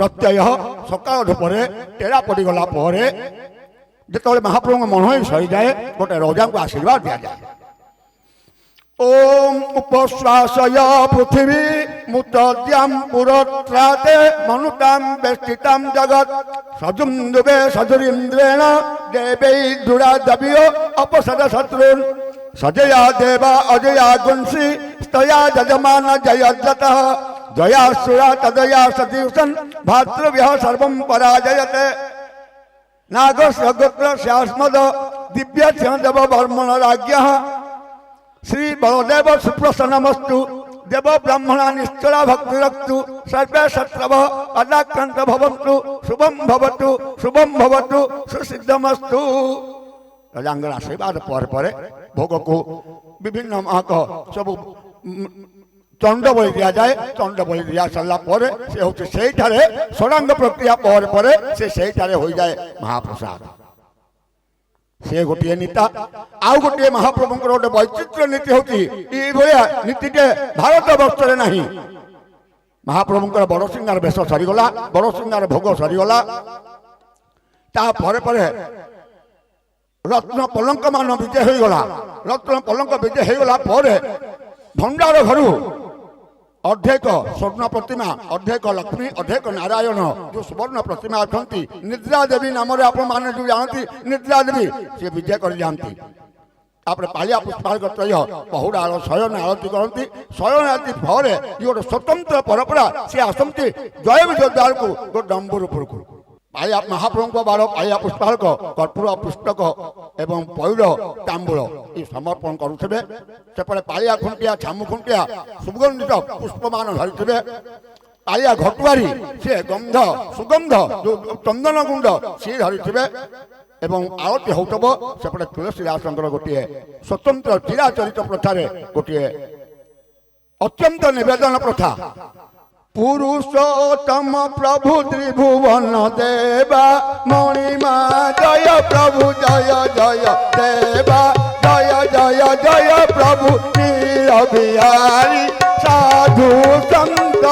प्रत्यय सकाल धूपरे टेरा पड़गला जो महाप्रभु मन सरी जाए गोटे राजा को आशीर्वाद दि जाए। ओम उपश्वासय पृथिवी मुतद्याम पुरत्राते मनुताम वेष्टिताम जगत सजुम दुबे सजुरिंद्रेण देवै दुरा दबियो अपसद शत्रुन सजया देवा अजया गुंसी स्तया जजमान जयजतः जया सुरा तदया सतीशन भातृव्यः सर्वं पराजयते नागस्य गोत्र स्यास्मद दिव्य देव ब्रह्मण राज्ञः श्री बलदेव सुप्रसन्नमस्तु देव ब्राह्मणा निश्चला भक्ति रक्तु सर्वे शत्रव अदाक्रांत भवन्तु शुभम भवतु सुसिद्धमस्तु। राजांगर आशीर्वाद पर भोग को विभिन्न महक सब चंड बलि दि जाए। चंड बलि दि सारा से हूँ से षडांग प्रक्रिया पर से हो जाए महाप्रसाद। से गोटे नीता आउ गोटे महाप्रभु गोटे वैचित्र नीति होती नीतिटे भारत वर्ष में नहीं। महाप्रभु बड़ सिंगार बेश सरीगला बड़ सिंगार भोग सरीगला रत्न पलंक मान विजय होगला। रत्न पलंक विजय होगला भंडार घर अर्धेक स्वर्ण प्रतिमा अर्धेक लक्ष्मी अर्धेक नारायण जो सुवर्ण प्रतिमा अच्छा निद्रा देवी नाम आप जो जानती निद्रा देवी सी विजय कर जाती। पालिया पुष्पाल पहुड़ा शयन आरती करती। शयन आरती फल गोटे स्वतंत्र परंपरा सी आसती जय विजय द्वार को गोटे डम्बुरपुर को पाया महाप्रभु बार पाया पुष्पाल कर्पूर पुस्तक एवं पैड़ तांबूल ये समर्पण करुवे। सेपटे पाया खुंटिया छामु खुंटिया सुगंधित पुष्पमान धरी पाया घटुआरी सी गंध सुगंध जो चंदन गुंड सी धरी एवं आरती होतब। सेपटे तुलसीदास गोटे स्वतंत्र चिराचरित प्रथार गोटे अत्यंत निवेदन प्रथा पुरुषोत्तम प्रभु त्रिभुवन देवा मणिमा जय प्रभु जय जय देवा जय जय जय प्रभु नीर बिहारी साधु संत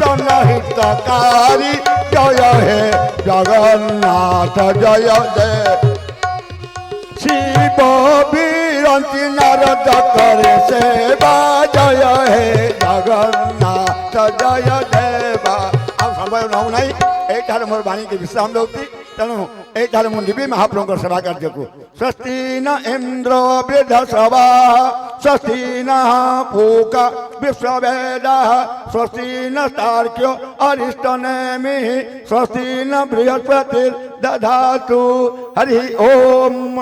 जनहितकारी जय हे जगन्नाथ जय जय शिव बीरंती नारद करे सेवा जय हे जगन्नाथ जय देवा। आ समय नौ ना ये मोर वाणी की विश्राम दूसरी तेणु ये मुझे महाप्रभु सेवा कार्य को स्वस्ति न इंद्र वृद्धसभा स्वस्ति न पूका विश्ववेदा स्वस्ति न तार्क्यो अरिष्टनेमि स्वस्ति न बृहस्पति दधातु हरि ओम।